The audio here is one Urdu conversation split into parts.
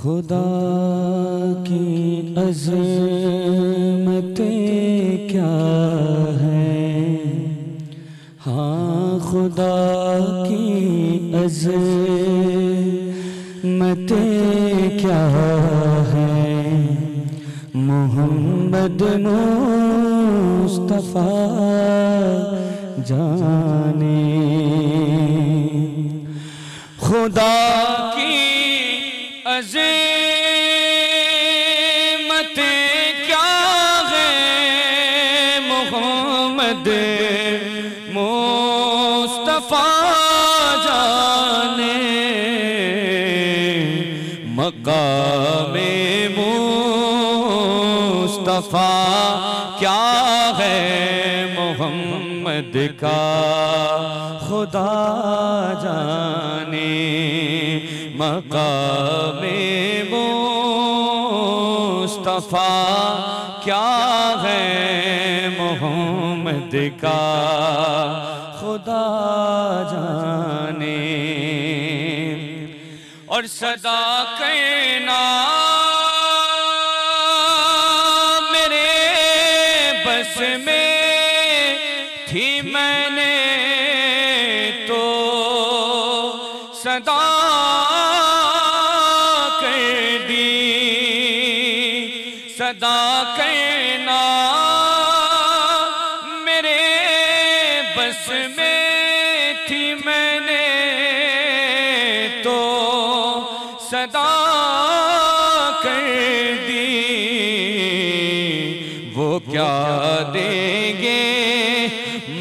خدا کی عظمتیں کیا ہیں، ہاں خدا کی عظمتیں کیا ہیں، محمد مصطفیٰ جانے خدا کی عظمتیں کیا ہیں، محمد مصطفیٰ جانے مقام مصطفیٰ کیا ہے محمد کا خدا جانے مقام مصطفیٰ کیا ہے محمد کا خدا جانے اور صدا کہنا میرے بس میں تھی میں نے تو صدا کر دی صدا کہنا میرے بس میں تھی میں نے تو صدا کر دی وہ کیا دیں گے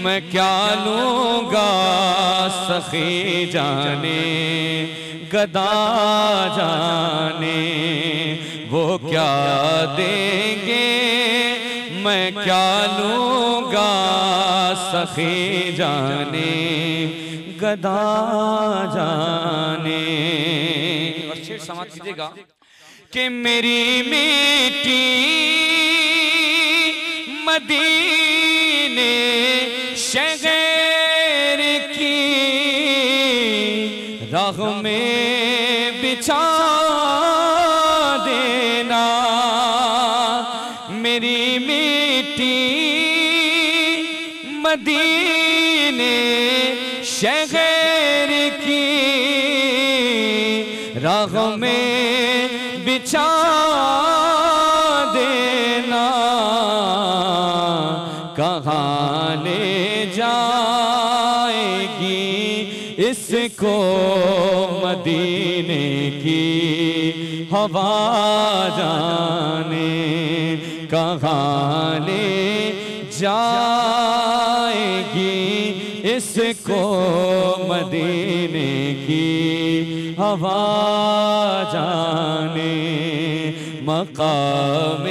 میں کیا لوں گا سخی جانے گدا جانے وہ کیا دیں گے میں کیا لوں گا سخی جانے گدا جانے اور شعر سماعت کیجئے گا کہ میری میٹی مدینے شہر کی راہ میں بچھا دینا میری میٹی مدینے شہر کی راہ میں بچھا دینا کہاں لے جائے گی اس کو مدینے کی ہوا جانے کہاں لے جائے گی اس کو مدینے کی ہوا جانے مقام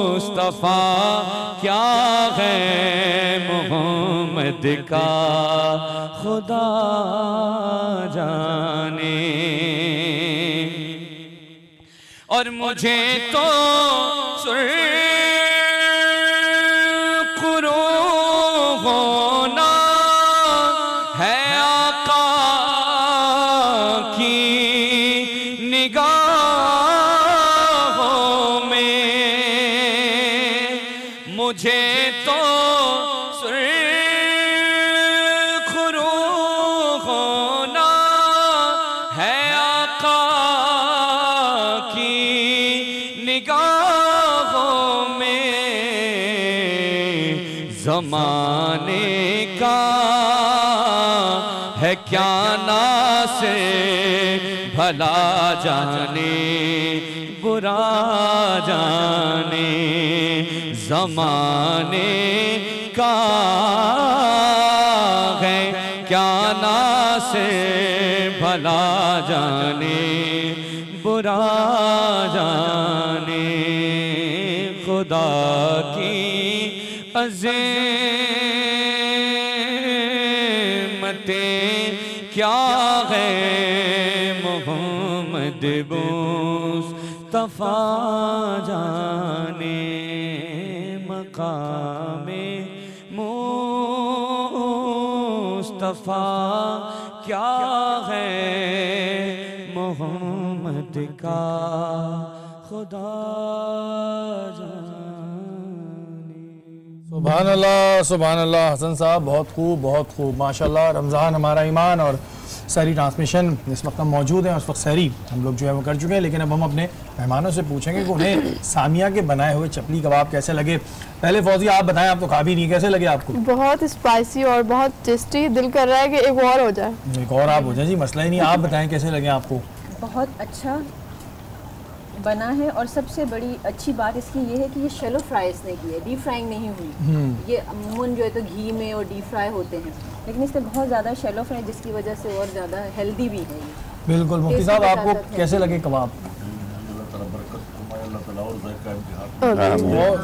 مصطفیٰ کیا ہے محمد کا خدا جانے اور مجھے تو سرخرو ہونا ہے آقا کی نگاہوں میں مجھے تو سرخرو ہونا ہے آقا کی نگاہوں میں زمانے کا ہے کیا ناصر بھلا جانے برا جانے زمانے کا ہے کیا ناصر بھلا جانے برا جانے خدا کی عظمتیں کیا ہے محمد مصطفیٰ جانے مقام مصطفیٰ کیا ہے محمد کا خدا جانے. سبحان اللہ حسن صاحب، بہت خوب ماشاءاللہ. رمضان ہمارا ایمان اور سحری ٹرانسمیشن اس وقت ہم موجود ہیں. اس وقت سحری ہم لوگ جو ہے وہ کر چکے ہیں، لیکن اب ہم اپنے مہمانوں سے پوچھیں گے کہ انہیں سامیہ کے بنائے ہوئے چپلی کباب کیسے لگے. پہلے فوزیہ آپ بتائیں، آپ تو کھا بھی نہیں، کیسے لگے آپ کو؟ بہت اسپائسی اور بہت ٹیسٹی، دل کر رہا ہے کہ ایک اور ہو جائے. ایک اور آپ ہو جائیں جی، مسئلہ ہی نہیں. آپ بتائیں کیسے لگے آپ کو؟ بہت اچھا بنا ہے، اور سب سے بڑی اچھی بات اس کی یہ ہے کہ یہ شیلو فرائی اس نے کی ہے، ڈیپ فرائنگ نہیں ہوئی. یہ عموماً جو ہے تو گھی میں اور ڈیپ فرائی ہوتے ہیں، لیکن اس نے بہت زیادہ شیلو فرائی، جس کی وجہ سے اور زیادہ ہیلدی بھی ہے. بالکل. مفتی صاحب آپ کو کیسے لگے کباب؟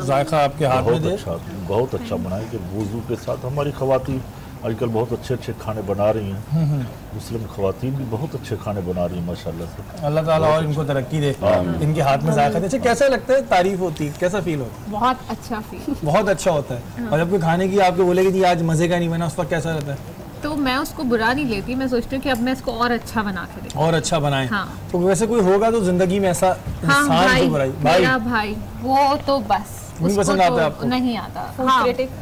ذائقہ آپ کے ہاتھ میں دے. بہت اچھا بنا ہے کہ وضو کے ساتھ ہماری خواتین آج کل بہت اچھے کھانے بنا رہی ہیں. مسلم خواتین بھی بہت اچھے کھانے بنا رہی ہیں ماشاءاللہ سے. اللہ تعالیٰ اور ان کو ترقی دے، ان کے ہاتھ میں ذائقہ دے. کیسا لگتا ہے؟ تعریف ہوتی ہے، کیسا فیل ہوتا ہے؟ بہت اچھا فیل، بہت اچھا ہوتا ہے. اور جب کوئی کھانے کی آپ کو بولے کہ آج مزے کا نہیں بنا، اس وقت کیسا رہتا ہے؟ تو میں اس کو برا نہیں لیتی، میں سوچتی ہوں کہ اب میں اس کو اور اچھا بنا کے دیں، اور اچھا بنائیں. تو ویسے کوئی ہوگا تو زندگی میں ایسا انسان جو بھائی وہ تو بس نہیں پسند آتا ہے آپ کو؟ نہیں آتا.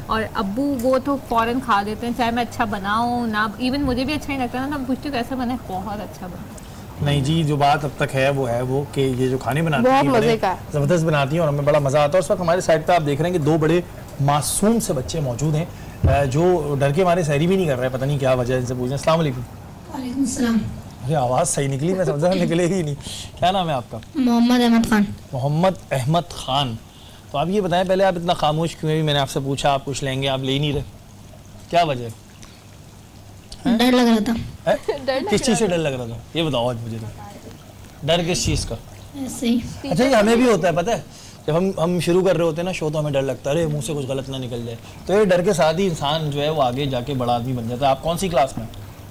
اور ابو وہ تو فوراً کھا دیتے ہیں، چاہے میں اچھا بناؤں نہ. ایون مجھے بھی اچھا نہیں لگتا نا، پوچھتی ہوں کیسا بنا ہے، بہت اچھا بنا. نہیں جی، جو بات اب تک ہے وہ کہ یہ جو کھانے بناتی ہیں بڑے زبردست بناتی ہیں اور ہمیں بڑا مزہ آتا ہے. اس وقت ہمارے سائڈ پہ آپ دیکھ رہے ہیں کہ دو بڑے معصوم سے بچے موجود ہیں جو ڈر کے ہمارے سحری بھی نہیں کر رہے. پتہ نہیں کیا وجہ ہے، ان سے پوچھیں. السلام علیکم. وعلیکم السلام. یہ آواز صحیح نکلی، میں سمجھا نکلے ہی نہیں. کیا نام ہے آپ کا؟ محمد احمد خان. محمد احمد خان. تو آپ یہ بتائیں پہلے آپ اتنا خاموش کیوں ہیں؟ میں نے آپ سے پوچھا آپ کچھ لیں گے، آپ لے ہی نہیں رہے، کیا وجہ ہے؟ ڈر لگ رہا تھا. کس چیز سے ڈر لگ رہا تھا یہ بتاؤ آج مجھے. ڈر کس چیز کا؟ ایسے ہی. اچھا یہ ہمیں بھی ہوتا ہے پتہ ہے، جب ہم شروع کر رہے ہوتے ہیں نا شو، تو ہمیں ڈر لگتا ہے ارے منہ سے کچھ غلط نہ نکل جائے. تو یہ ڈر کے ساتھ ہی انسان جو ہے وہ آگے جا کے بڑا آدمی بن جاتا ہے. آپ کون سی کلاس میں؟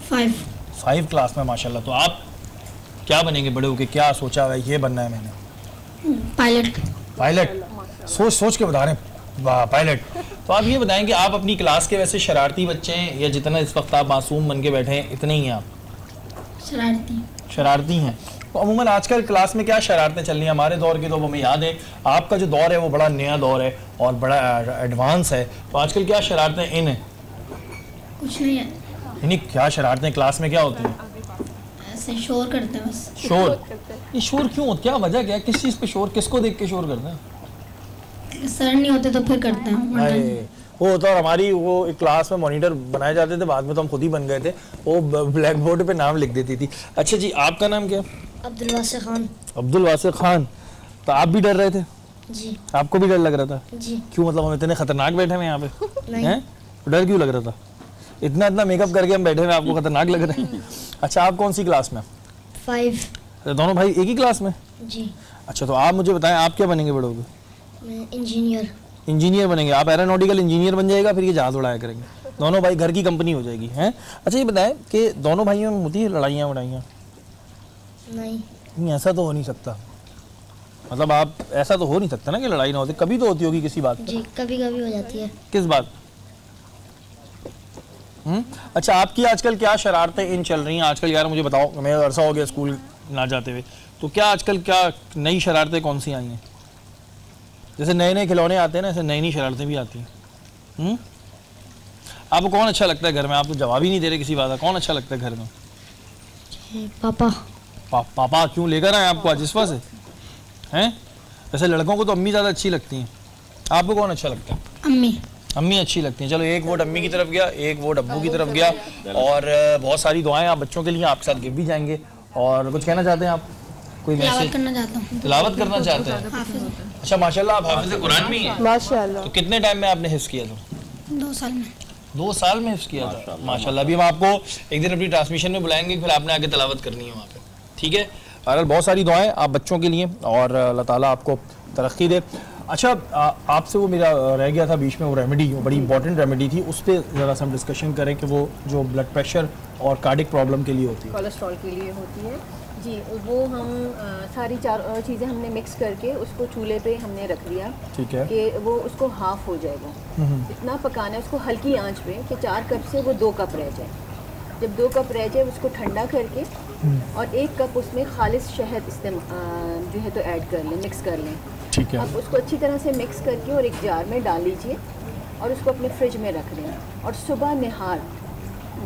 5 کلاس میں. ماشاءاللہ. تو آپ کیا بنیں گے بڑے ہو کے؟ کیا سوچا ہے یہ بننا ہے میں نے؟ پائلٹ. سوچ کے بتا رہے ہیں پائلٹ. تو آپ یہ بتائیں کہ آپ اپنی کلاس کے ویسے شرارتی بچے ہیں یا جتنا اس وقت آپ معصوم بن کے بیٹھے ہیں اتنے ہی ہیں آپ؟ شرارتی ہیں. تو عموماً آج کل کلاس میں کیا شرارتیں چل رہی ہیں؟ ہمارے دور کی تو ہمیں یاد ہے، آپ کا جو دور ہے وہ بڑا نیا دور ہے اور بڑا ایڈوانس ہے. تو آج کل کیا شرارتیں ان ہیں؟ کچھ نہیں ہے. یعنی کیا شرارتیں کلاس میں کیا ہوتی ہیں؟ ایسے شور کرتے ہیں بس. شور؟ یہ شور کیوں ہوتا ہے؟ کیا وجہ کیا ہے؟ کس چیز پہ شور؟ کس کو دیکھ کے شور کرتے ہیں؟ سر نہیں ہوتے تو پھر کرتے ہیں. وہ ہوتا ہے. اور ہماری وہ ایک کلاس میں مانیٹر بنائے جاتے تھے، بعد میں تو ہم خود ہی بن گئے تھے. وہ بلیک بورڈ پہ نام لکھ دیتی تھی. اچھا جی، آپ کا نام کیا؟ عبدالواسع خان. عبدالواسع خان. تو آپ بھی ڈر رہے تھے؟ جی. آپ کو بھی ڈر لگ رہا تھا؟ جی. کیوں؟ مطلب ہم اتنے خطرناک بیٹھے ہیں یہاں پہ؟ نہیں. ڈر کیوں لگ رہا تھا؟ اتنا میک اپ کر کے ہم بیٹھے ہیں، آپ کو خطرناک لگ رہے ہیں؟ اچھا آپ کون سی کلاس میں؟ 5. دونوں بھائی ایک ہی کلاس میں؟ جی. اچھا تو آپ مجھے بتائیں آپ کیا بنیں گے بڑے ہو کے؟ میں انجینئر بنیں گے. آپ ایرونوٹیکل انجینئر بن جائے گا، پھر یہ جہاز اڑایا کریں گے. دونوں بھائی گھر کی کمپنی ہو جائے گی ہیں. اچھا یہ بتائیں کہ دونوں بھائیوں میں ہوتی ہے لڑائیاں وڑائیاں؟ نہیں ایسا تو ہو نہیں سکتا. مطلب آپ ایسا تو ہو نہیں سکتا نا کہ لڑائی نہ ہوتی. کبھی تو ہوتی ہوگی کسی بات پہ. جی کبھی کبھی ہو جاتی ہے. کس بات؟ اچھا آپ کی آج کل کیا شرارتیں ان چل رہی ہیں آج کل؟ یار مجھے بتاؤ، میں عرصہ ہو گیا اسکول نہ جاتے ہوئے، تو کیا آج کل کیا نئی شرارتیں کون سی آئی ہیں؟ جیسے نئے کھلونے آتے ہیں نا، ایسے نئی شرارتیں بھی آتی ہیں. آپ کو کون اچھا لگتا ہے گھر میں؟ آپ تو جواب ہی نہیں دے رہے کسی بات کا. کون اچھا لگتا ہے گھر میں؟ پاپا. پاپا کیوں لے کر آئے آپ کو آج اس وجہ سے ہیں؟ ویسے لڑکوں کو تو امی زیادہ اچھی لگتی ہیں. آپ کو کون اچھا لگتا ہے؟ امی اچھی لگتی ہیں. چلو ایک ووٹ امی کی طرف گیا، ایک ووٹ ابو کی طرف گیا. اور بہت ساری دعائیں آپ بچوں کے لیے، آپ کے ساتھ گفٹ بھی جائیں گے. اور کچھ کہنا چاہتے ہیں آپ؟ کوئی تلاوت کرنا چاہتا ہوں. تلاوت کرنا چاہتے ہیں؟ اچھا ماشاءاللہ آپ حافظ قرآن بھی ہیں؟ ماشاءاللہ. تو کتنے ٹائم میں آپ نے حفظ کیا تھا؟ 2 سال میں. 2 سال میں حفظ کیا تھا. ماشاءاللہ. ابھی ہم آپ کو ایک دن اپنی ٹرانسمیشن میں بلائیں گے، پھر آپ نے آگے تلاوت کرنی ہے وہاں پہ. ٹھیک ہے. بہرحال بہت ساری دعائیں آپ بچوں کے لیے، اور اللہ تعالیٰ آپ کو ترقی دے. اچھا آپ سے وہ میرا رہ گیا تھا بیچ میں، وہ ریمیڈی، وہ بڑی امپورٹنٹ ریمیڈی تھی، اس پہ ذرا سا ہم ڈسکشن کریں کہ وہ جو بلڈ پریشر اور کارڈک پرابلم کے لیے ہوتی ہے، کولیسٹرول کے لیے ہوتی ہے. جی وہ ہم ساری 4 چیزیں ہم نے مکس کر کے اس کو چولہے پہ ہم نے رکھ دیا. ٹھیک ہے. کہ وہ اس کو ہاف ہو جائے گا. اتنا پکانا ہے اس کو ہلکی آنچ پہ کہ 4 کپ سے وہ 2 کپ رہ جائے. جب 2 کپ رہ جائے اس کو ٹھنڈا کر کے اور 1 کپ اس میں خالص شہد جو ہے تو ایڈ کر لیں، مکس کر لیں. ٹھیک ہے. اب اس کو اچھی طرح سے مکس کر کے اور ایک جار میں ڈال لیجئے اور اس کو اپنے فریج میں رکھ دیں. اور صبح نہار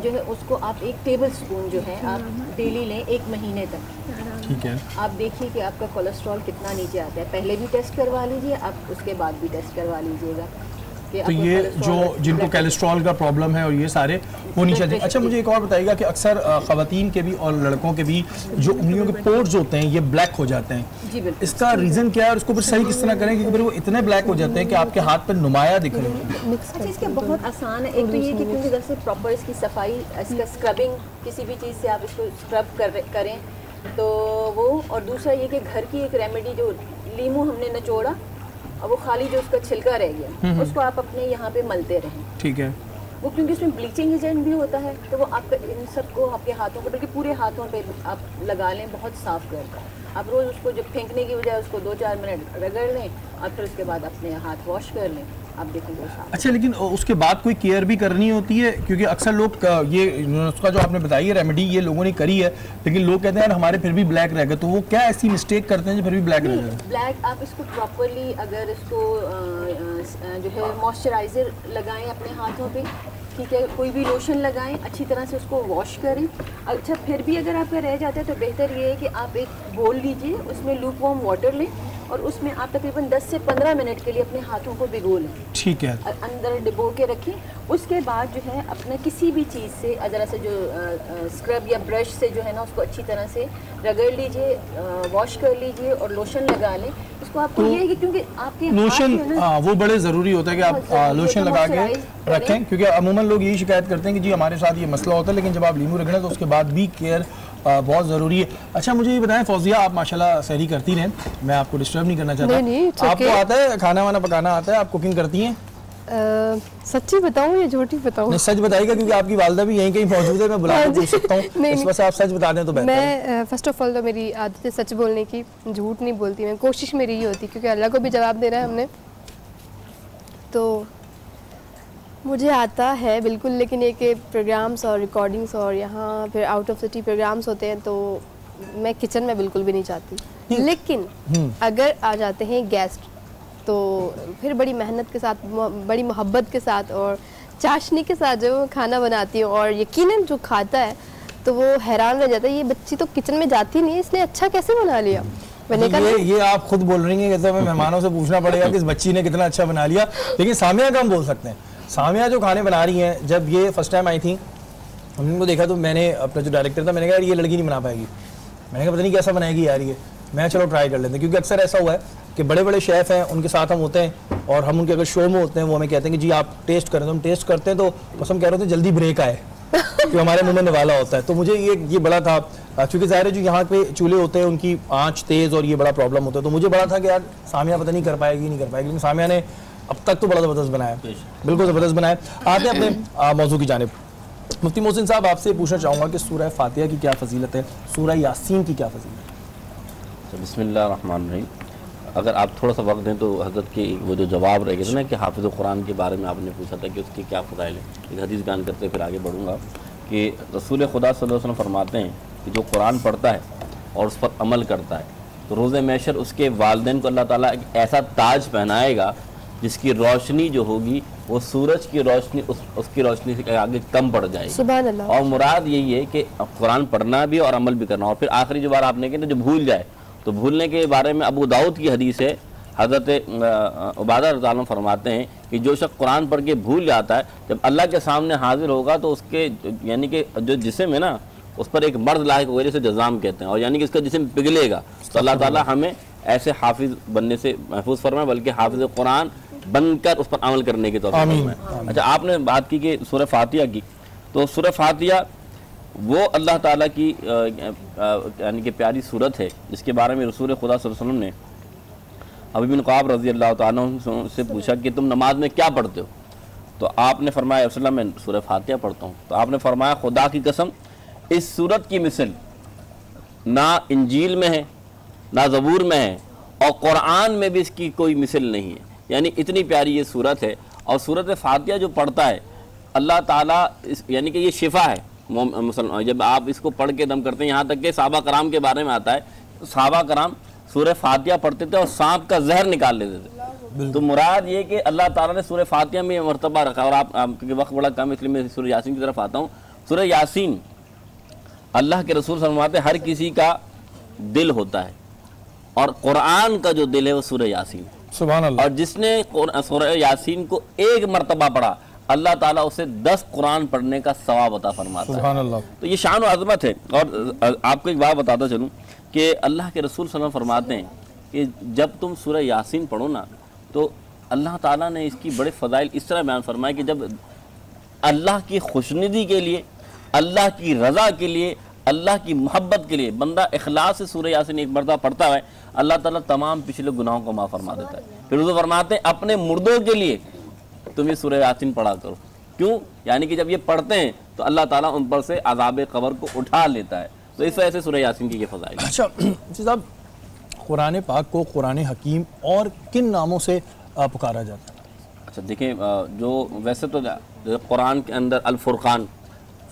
جو ہے اس کو آپ 1 ٹیبل سپون جو ہے آپ ڈیلی لیں 1 مہینے تک. ٹھیک ہے. آپ دیکھیے کہ آپ کا کولیسٹرول کتنا نیچے آتا ہے. پہلے بھی ٹیسٹ کروا لیجئے، آپ اس کے بعد بھی ٹیسٹ کروا لیجئے گا. تو یہ جو جن کو کولیسٹرول کا پرابلم ہے اور یہ سارے وہ نہیں چاہتے. اچھا مجھے ایک اور بتائیے گا کہ اکثر خواتین کے بھی اور لڑکوں کے بھی جو انگلیوں کے پورز ہوتے ہیں یہ بلیک ہو جاتے ہیں. جی بالکل. اس کا ریزن کیا ہے اور اس کو پھر صحیح کس طرح کریں کیونکہ پھر وہ اتنے بلیک ہو جاتے ہیں کہ آپ کے ہاتھ پہ نمایاں دکھ رہے ہیں؟ اچھا اس کے بہت آسان ہے. ایک تو یہ کہ کیونکہ جب سے پراپر اس کی صفائی، اس کا اسکربنگ کسی بھی چیز سے آپ اس کو اسکرب کریں تو وہ. اور دوسرا یہ کہ گھر کی ایک ریمیڈی جو لیمو ہم نے نچوڑا اور وہ خالی جو اس کا چھلکا رہ گیا اس کو آپ اپنے یہاں پہ ملتے رہیں. ٹھیک ہے. وہ کیونکہ اس میں بلیچنگ ایجنٹ بھی ہوتا ہے تو وہ آپ کا ان سب کو آپ کے ہاتھوں کو بلکہ پورے ہاتھوں پہ آپ لگا لیں، بہت صاف کرتا ہے. آپ روز اس کو جب پھینکنے کی بجائے اس کو 2-4 منٹ رگڑ لیں اور پھر اس کے بعد اپنے ہاتھ واش کر لیں. آپ دیکھیں گے صاف. اچھا لیکن اس کے بعد کوئی کیئر بھی کرنی ہوتی ہے کیونکہ اکثر لوگ یہ نسخہ جو آپ نے بتائی ہے ریمیڈی یہ لوگوں نے کری ہے لیکن لوگ کہتے ہیں یار ہمارے پھر بھی بلیک رہ گئے، تو وہ کیا ایسی مسٹیک کرتے ہیں جو پھر بھی بلیک رہ گئے؟ بلیک آپ اس کو پراپرلی اگر اس کو جو ہے موئسچرائزر لگائیں اپنے ہاتھوں پہ، ٹھیک ہے، کوئی بھی لوشن لگائیں، اچھی طرح سے اس کو واش کریں. اچھا پھر بھی اگر آپ کا رہ جاتا ہے تو بہتر یہ ہے کہ آپ ایک بول لیجئے، اس میں لوک وارم واٹر لیں اور اس میں آپ تقریباً 10 سے 15 منٹ کے لیے اپنے ہاتھوں کو بھگو لیں. ٹھیک ہے. اندر ڈبو کے رکھیں. اس کے بعد جو ہے اپنا کسی بھی چیز سے ذرا سے جو اسکرب یا برش سے جو ہے نا اس کو اچھی طرح سے رگڑ لیجئے، واش کر لیجئے اور لوشن لگا لیں. اس کو آپ کو یہ ہے کہ کیونکہ آپ کے لوشن وہ بڑے ضروری ہوتا ہے کہ آپ لوشن لگا کے رکھیں کیونکہ عموماً لوگ یہی شکایت کرتے ہیں کہ جی ہمارے ساتھ یہ مسئلہ ہوتا ہے، لیکن جب آپ لیمو رگڑیں تو اس کے بعد بھی کیئر بہت ضروری ہے. اچھا مجھے یہ بتائیں فوزیہ، آپ ماشاءاللہ سحری کرتی رہیں، میں آپ کو ڈسٹرب نہیں کرنا چاہتا. آپ کو آتا ہے کھانا وانا پکانا آتا ہے؟ آپ کوکنگ کرتی ہیں؟ سچی بتاؤں یا جھوٹی بتاؤں؟ نہیں سچ بتائیے گا کیونکہ آپ کی والدہ بھی یہیں کہیں موجود ہے، میں بلا کے پوچھ سکتا ہوں. اس وجہ سے آپ سچ بتا دیں تو بہتر ہے. میں فرسٹ آف آل تو میری عادت ہے سچ بولنے کی، جھوٹ نہیں بولتی میں. کوشش میری یہ ہوتی کیونکہ اللہ کو بھی جواب دینا ہے ہم نے، تو مجھے آتا ہے بالکل. لیکن یہ کہ پروگرامس اور ریکارڈنگس اور یہاں پھر آؤٹ آف سٹی پروگرامس ہوتے ہیں تو میں کچن میں بالکل بھی نہیں چاہتی. لیکن اگر آ جاتے ہیں گیسٹ تو پھر بڑی محنت کے ساتھ، بڑی محبت کے ساتھ اور چاشنی کے ساتھ جو کھانا بناتی ہوں اور یقیناً جو کھاتا ہے تو وہ حیران رہ جاتا ہے یہ بچی تو کچن میں جاتی نہیں ہے، اس نے اچھا کیسے بنا لیا. یہ آپ خود بول رہی ہیں کہ ہمیں مہمانوں سے پوچھنا پڑے گا کہ اس بچی نے کتنا اچھا بنا لیا. لیکن سامیہ کا ہم بول سکتے ہیں. سامیہ جو کھانے بنا رہی ہیں، جب یہ فرسٹ ٹائم آئی تھیں ہم نے ان کو دیکھا تو میں نے اپنا جو ڈائریکٹر تھا میں نے کہا یہ لڑکی نہیں بنا پائے گی. میں نے کہا پتہ نہیں کیسا بنائے گی یار یہ. میں چلو ٹرائی کر لیتے ہیں کیونکہ اکثر ایسا ہوا ہے کہ بڑے بڑے شیف ہیں ان کے ساتھ ہم ہوتے ہیں اور ہم ان کے اگر شو میں ہوتے ہیں وہ ہمیں کہتے ہیں کہ جی آپ ٹیسٹ کریں، تو ہم ٹیسٹ کرتے ہیں تو بس ہم کہہ رہے ہوتے ہیں جلدی بریک آئے کہ ہمارے منہ میں نوالا ہوتا ہے. تو مجھے یہ بڑا تھا چونکہ ظاہر ہے جو یہاں پہ چولہے ہوتے ہیں ان کی آنچ تیز اور یہ بڑا پرابلم ہوتا ہے. تو مجھے بڑا تھا کہ یار سامیہ پتہ نہیں کر پائے گی نہیں کر پائے گی، لیکن سامیہ نے اب تک تو بڑا زبردست بنایا، بالکل زبردست بنایا. آتے ہیں اپنے موضوع کی جانب. مفتی محسن صاحب آپ سے پوچھنا چاہوں گا کہ سورہ فاتحہ کی کیا فضیلت ہے، سورہ یاسین کی کیا فضیلت ہے؟ بسم اللہ الرحمن الرحیم. اگر آپ تھوڑا سا وقت دیں تو حضرت کی وہ جو جواب رہ گئے تھے نا کہ حافظ قرآن کے بارے میں آپ نے پوچھا تھا کہ اس کی کیا فضائل ہے، ایک حدیث بیان کرتے پھر آگے بڑھوں گا کہ رسول خدا صلی اللہ علیہ وسلم فرماتے ہیں کہ جو قرآن پڑھتا ہے اور اس پر عمل کرتا ہے تو روز محشر اس کے والدین کو اللہ تعالیٰ ایک ایسا تاج پہنائے گا جس کی روشنی جو ہوگی وہ سورج کی روشنی اس کی روشنی سے آگے کم پڑ جائے گی. سبحان اللہ. اور مراد یہی ہے کہ قرآن پڑھنا بھی اور عمل بھی کرنا. اور پھر آخری جو بار آپ نے کہا جو بھول جائے تو بھولنے کے بارے میں ابو داؤد کی حدیث ہے، حضرت عبادہ رضی اللہ عنہ فرماتے ہیں کہ جو شخص قرآن پڑھ کے بھول جاتا ہے جب اللہ کے سامنے حاضر ہوگا تو اس کے یعنی کہ جو جسم ہے نا اس پر ایک مرض لاحق ہوگا جسے جزام کہتے ہیں، اور یعنی کہ اس کا جسم پگھلے گا. تو اللہ تعالیٰ ہمیں ایسے حافظ بننے سے محفوظ فرمائے بلکہ حافظ قرآن بن کر اس پر عمل کرنے کی توفیق فرمائے. اچھا آپ نے بات کی کہ سورہ فاتحہ کی، تو سورہ فاتحہ وہ اللہ تعالیٰ کی یعنی کہ پیاری صورت ہے جس کے بارے میں رسول خدا صلی اللہ علیہ وسلم نے ابی بن قعب رضی اللہ تعالیٰ عنہ سے پوچھا کہ تم نماز میں کیا پڑھتے ہو؟ تو آپ نے فرمایا رسول اللہ میں سورہ فاتحہ پڑھتا ہوں. تو آپ نے فرمایا خدا کی قسم اس صورت کی مثل نہ انجیل میں ہے نہ زبور میں ہے اور قرآن میں بھی اس کی کوئی مثل نہیں ہے. یعنی اتنی پیاری یہ صورت ہے. اور صورت فاتحہ جو پڑھتا ہے اللہ تعالیٰ یعنی کہ یہ شفا ہے مسلمان جب آپ اس کو پڑھ کے دم کرتے ہیں، یہاں تک کہ صحابہ کرام کے بارے میں آتا ہے، صحابہ کرام سورہ فاتحہ پڑھتے تھے اور سانپ کا زہر نکال لیتے تھے. تو مراد یہ کہ اللہ تعالیٰ نے سورہ فاتحہ میں یہ مرتبہ رکھا. اور آپ کیونکہ وقت بڑا کم ہے اس لیے میں سورہ یاسین کی طرف آتا ہوں. سورہ یاسین اللہ کے رسول فرماتے ہیں ہر کسی کا دل ہوتا ہے، اور قرآن کا جو دل ہے وہ سورہ یاسین. سبحان اللہ. اور جس نے سورہ یاسین کو ایک مرتبہ پڑھا اللہ تعالیٰ اسے 10 قرآن پڑھنے کا ثواب عطا فرماتا ہے. سبحان اللہ. تو یہ شان و عظمت ہے. اور آپ کو ایک بات بتاتا چلوں کہ اللہ کے رسول صلی اللہ علیہ وسلم فرماتے ہیں کہ جب تم سورہ یاسین پڑھو نا تو اللہ تعالیٰ نے اس کی بڑے فضائل اس طرح بیان فرمائے کہ جب اللہ کی خوشندی کے لیے، اللہ کی رضا کے لیے، اللہ کی محبت کے لیے بندہ اخلاص سے سورہ یاسین ایک مرتبہ پڑھتا ہے، اللہ تعالیٰ تمام پچھلے گناہوں کو معاف فرما دیتا ہے. پھر وہ فرماتے ہیں اپنے مردوں کے لیے تم یہ سورہ یاسین پڑھا کرو. کیوں؟ یعنی کہ جب یہ پڑھتے ہیں تو اللہ تعالیٰ ان پر سے عذاب قبر کو اٹھا لیتا ہے. تو اس وجہ سے سورہ یاسین کی یہ فضائل. اچھا صاحب، قرآن پاک کو قرآن حکیم اور کن ناموں سے پکارا جاتا ہے؟ اچھا دیکھیں، جو ویسے تو قرآن کے اندر الفرقان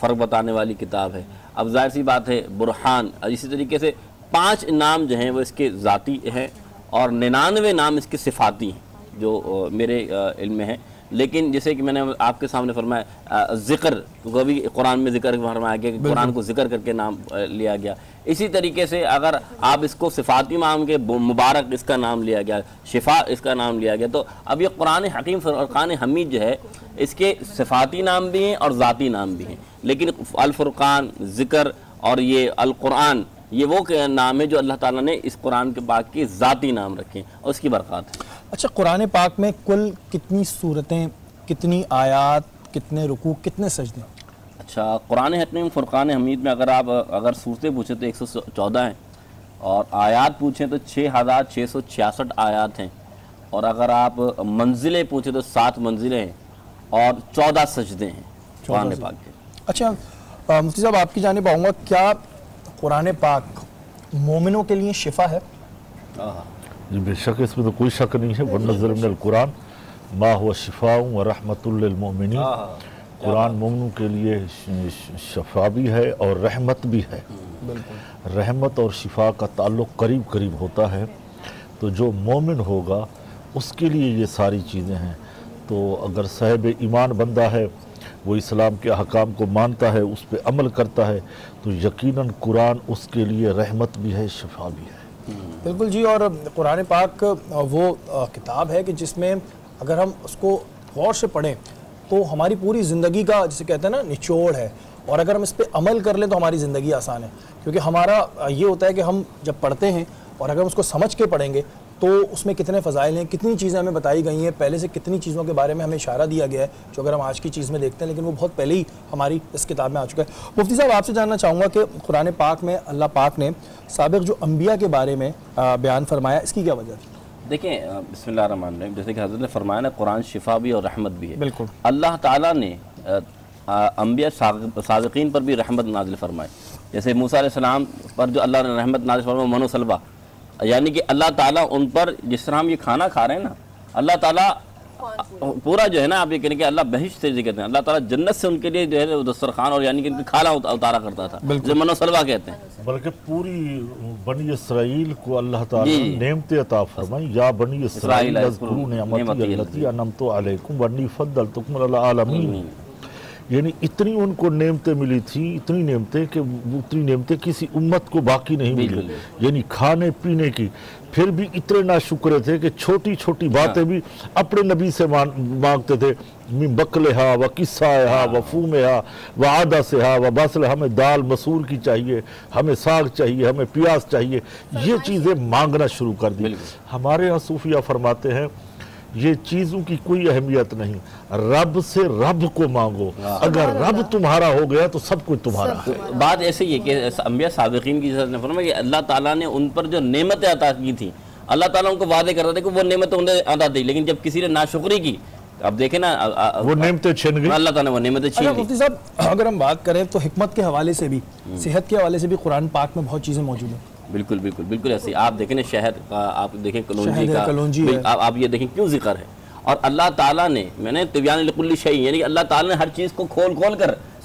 فرق بتانے والی کتاب ہے. اب ظاہر سی بات ہے برہان، اسی طریقے سے 5 نام جو ہیں وہ اس کے ذاتی ہیں اور 99 نام اس کے صفاتی ہیں جو میرے علم میں ہیں. لیکن جیسے کہ میں نے آپ کے سامنے فرمایا ذکر کو بھی قرآن میں ذکر فرمایا گیا کہ قرآن کو ذکر کر کے نام لیا گیا. اسی طریقے سے اگر آپ اس کو صفاتی نام کے مبارک اس کا نام لیا گیا، شفا اس کا نام لیا گیا. تو اب یہ قرآن حکیم فرقان حمید جو ہے اس کے صفاتی نام بھی ہیں اور ذاتی نام بھی ہیں. لیکن الفرقان، ذکر اور یہ القرآن یہ وہ نام ہے جو اللہ تعالیٰ نے اس قرآن کے پاک کے ذاتی نام رکھے ہیں اور اس کی برکات ہے. اچھا، قرآن پاک میں کل کتنی سورتیں، کتنی آیات، کتنے رکوع، کتنے سجدے؟ اچھا، قرآن حکیم فرقان حمید میں اگر صورتیں پوچھیں تو 114 ہیں، اور آیات پوچھیں تو 6666 آیات ہیں، اور اگر آپ منزلیں پوچھیں تو 7 منزلیں ہیں اور 14 سجدے ہیں قرآن پاک کے. اچھا مفتی صاحب، آپ کی جانب آؤں گا، کیا قرآن پاک مومنوں کے لیے شفا ہے؟ جی بے شک، اس میں تو کوئی شک نہیں ہے. وَنَزَّلَ مِنَ الْقُرْآنِ مَا هُوَ شِفَاءٌ وَرَحْمَةٌ لِّلْمُؤْمِنِينَ. قرآن مومنوں کے لیے شفا بھی ہے اور رحمت بھی ہے. رحمت اور شفا کا تعلق قریب قریب ہوتا ہے. تو جو مومن ہوگا اس کے لیے یہ ساری چیزیں ہیں. تو اگر صاحب ایمان بندہ ہے، وہ اسلام کے احکام کو مانتا ہے، اس پہ عمل کرتا ہے، تو یقیناً قرآن اس کے لیے رحمت بھی ہے، شفا بھی ہے. بالکل جی. اور قرآن پاک وہ کتاب ہے کہ جس میں اگر ہم اس کو غور سے پڑھیں تو ہماری پوری زندگی کا، جسے کہتے ہیں نا، نچوڑ ہے. اور اگر ہم اس پہ عمل کر لیں تو ہماری زندگی آسان ہے. کیونکہ ہمارا یہ ہوتا ہے کہ ہم جب پڑھتے ہیں اور اگر ہم اس کو سمجھ کے پڑھیں گے تو اس میں کتنے فضائل ہیں، کتنی چیزیں ہمیں بتائی گئی ہیں، پہلے سے کتنی چیزوں کے بارے میں ہمیں اشارہ دیا گیا ہے جو اگر ہم آج کی چیز میں دیکھتے ہیں لیکن وہ بہت پہلے ہی ہماری اس کتاب میں آ چکا ہے. مفتی صاحب، آپ سے جاننا چاہوں گا کہ قرآن پاک میں اللہ پاک نے سابق جو انبیاء کے بارے میں بیان فرمایا، اس کی کیا وجہ تھی؟ دیکھیں، بسم اللہ الرحمن الرحیم، جیسے کہ حضرت نے فرمایا نا قرآن شفا بھی اور رحمت بھی ہے. بالکل. اللہ تعالیٰ نے انبیاء صادقین پر بھی رحمت نازل فرمائے. جیسے موسیٰ علیہ السلام پر جو اللہ نے رحمت نازل فرمایا من و سلوہ، یعنی کہ اللہ تعالیٰ ان پر جس طرح ہم یہ کھانا کھا رہے ہیں نا، اللہ تعالیٰ پورا جو ہے نا، آپ یہ کہیں کہ اللہ بہشت سے کہتے ہیں، اللہ تعالیٰ جنت سے ان کے لیے جو ہے دسترخوان اور یعنی کہ ان کی کھالا اتارا کرتا تھا، جو من و سلوہ کہتے ہیں. بلکہ پوری بنی اسرائیل کو اللہ تعالیٰ نے نعمتیں عطا فرمائیں. یا بنی اسرائیل اذکروا نعمتی التی انعمت علیکم وانی فضلتکم علی العالمین. یعنی اتنی ان کو نعمتیں ملی تھی، اتنی نعمتیں کہ اتنی نعمتیں کسی امت کو باقی نہیں ملی. یعنی کھانے پینے کی، پھر بھی اتنے ناشکرے تھے کہ چھوٹی چھوٹی باتیں بھی اپنے نبی سے مانگتے تھے. من بقلہا و قصائہا و فومہا و عدسہا و بصلہا، ہمیں دال مسور کی چاہیے، ہمیں ساگ چاہیے، ہمیں پیاز چاہیے. یہ چیزیں مانگنا شروع کر دی. ہمارے ہاں صوفیہ فرماتے ہیں یہ چیزوں کی کوئی اہمیت نہیں، رب سے رب کو مانگو. اگر رب تمہارا ہو گیا تو سب کچھ تمہارا ہے. بات ایسے ہی ہے کہ انبیاء سابقین کی جیسے نے فرمایا کہ اللہ تعالیٰ نے ان پر جو نعمتیں عطا کی تھیں، اللہ تعالیٰ ان کو وعدے کرتا تھا کہ وہ نعمتیں انہیں عطا دی، لیکن جب کسی نے ناشکری کی، اب دیکھیں نا، وہ نعمتیں چھن گئی، اللہ تعالیٰ نے وہ نعمتیں چھین لی. مفتی صاحب، اگر ہم بات کریں تو حکمت کے حوالے سے بھی، صحت کے حوالے سے بھی قرآن پاک میں بہت چیزیں موجود ہیں. بالکل بالکل بالکل ایسے. آپ دیکھیں شہد کا، آپ دیکھیں کلونجی کا، آپ یہ دیکھیں کیوں ذکر ہے. اور اللہ تعالیٰ نے، میں نے طبیان لکل شیء، یعنی کہ اللہ تعالیٰ نے ہر چیز کو کھول کھول کر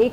1